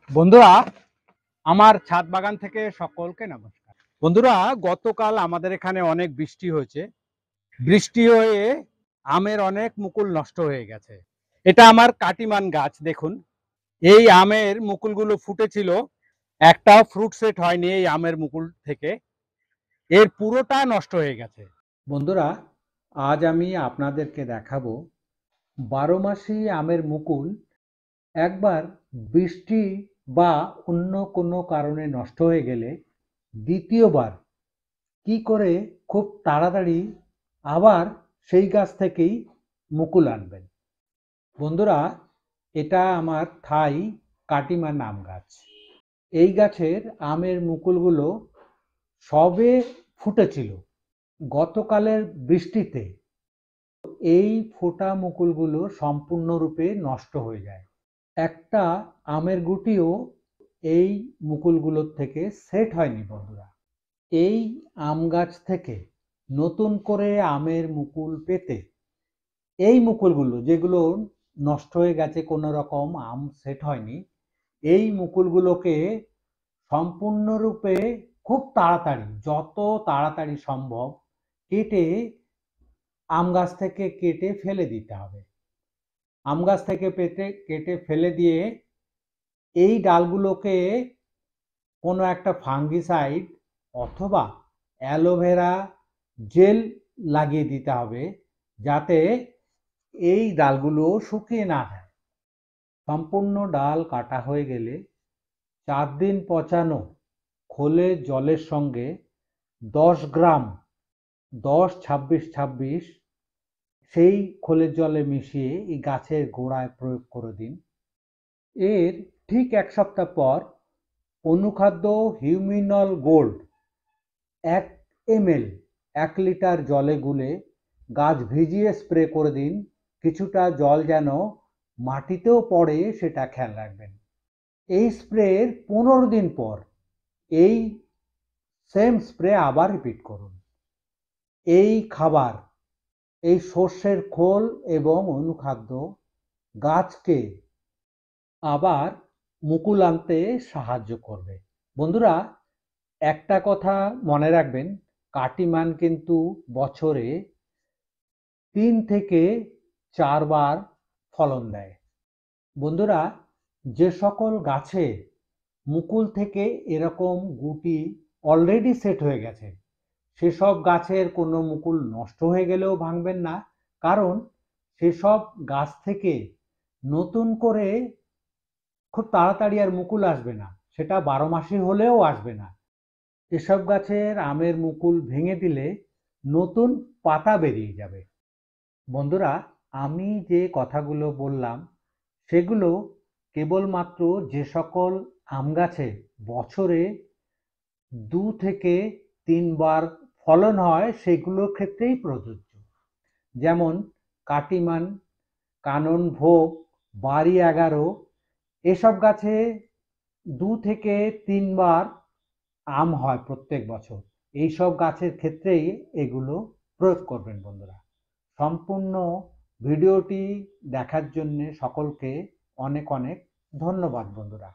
বন্ধুরা, আমার ছাদ বাগান থেকে সকলকে নমস্কার। বন্ধুরা, গতকাল আমাদের এখানে অনেক বৃষ্টি হয়েছে। বৃষ্টি হয়ে আমের অনেক মুকুল নষ্ট হয়ে গেছে। এটা আমার কাটিমান গাছ, দেখুন। এই আমের মুকুলগুলো ফুটেছিল, একটা ফ্রুট সেট হয়নি এই আমের মুকুল থেকে। এর পুরোটা নষ্ট হয়ে গেছে। বন্ধুরা, আজ আমি আপনাদেরকে দেখাবো 12 মাসি আমের মুকুল একবার বৃষ্টি বা অন্য কোনো কারণে নষ্ট হয়ে গেলে দ্বিতীয়বার কি করে খুব তাড়াতাড়ি আবার সেই গাছ থেকেই মুকুল আনবেন। বন্ধুরা, এটা আমার থাই কাটিমান আম গাছ। এই গাছের আমের মুকুলগুলো সবে ফুটেছিল। গতকালের বৃষ্টিতে এই ফোটা মুকুলগুলো সম্পূর্ণরূপে নষ্ট হয়ে যায়। একটা আমের গুটিও এই মুকুলগুলোর থেকে সেট হয়নি। বন্ধুরা, এই আম গাছ থেকে নতুন করে আমের মুকুল পেতে এই মুকুলগুলো যেগুলো নষ্ট হয়ে গেছে, কোনো রকম আম সেট হয়নি, এই মুকুলগুলোকে সম্পূর্ণরূপে খুব তাড়াতাড়ি, যত তাড়াতাড়ি সম্ভব কেটে আম গাছ থেকে কেটে ফেলে দিতে হবে। আম গাছ থেকে কেটে ফেলে দিয়ে এই ডালগুলোকে কোনো একটা ফাঙ্গিসাইড অথবা অ্যালোভেরা জেল লাগিয়ে দিতে হবে, যাতে এই ডালগুলো শুকিয়ে না যায়। সম্পূর্ণ ডাল কাটা হয়ে গেলে 4 দিন পচানো খোলে জলের সঙ্গে 10 গ্রাম 10-26-26 সেই খোলের জলে মিশিয়ে এই গাছের গোড়ায় প্রয়োগ করে দিন। এর ঠিক 1 সপ্তাহ পর অনুখাদ্য হিউমিনল গোল্ড 1 ml 1 লিটার জলে গুলে গাছ ভিজিয়ে স্প্রে করে দিন। কিছুটা জল যেন মাটিতেও পড়ে সেটা খেয়াল রাখবেন। এই স্প্রের 15 দিন পর এই সেম স্প্রে আবার রিপিট করুন। এই খাবার, এই সর্ষের খোল এবং অনুখাদ্য গাছকে আবার মুকুল আনতে সাহায্য করবে। বন্ধুরা, একটা কথা মনে রাখবেন, কাটিমান কিন্তু বছরে 3 থেকে 4 বার ফলন দেয়। বন্ধুরা, যে সকল গাছে মুকুল থেকে এরকম গুটি অলরেডি সেট হয়ে গেছে, সেসব গাছের কোনো মুকুল নষ্ট হয়ে গেলেও ভাঙবেন না, কারণ সেসব গাছ থেকে নতুন করে খুব তাড়াতাড়ি আর মুকুল আসবে না, সেটা 12 মাসই হলেও আসবে না। এসব গাছের আমের মুকুল ভেঙে দিলে নতুন পাতা বেরিয়ে যাবে। বন্ধুরা, আমি যে কথাগুলো বললাম সেগুলো কেবলমাত্র যে সকল আম গাছে বছরে 2 থেকে 3 বার ফলন হয় সেগুলোর ক্ষেত্রেই প্রযোজ্য। যেমন কাটিমান, কানন ভোগ, বাড়ি 11 এসব গাছে 2 থেকে 3 বার আম হয় প্রত্যেক বছর। এইসব গাছের ক্ষেত্রেই এগুলো প্রয়োগ করবেন। বন্ধুরা, সম্পূর্ণ ভিডিওটি দেখার জন্য সকলকে অনেক অনেক ধন্যবাদ। বন্ধুরা।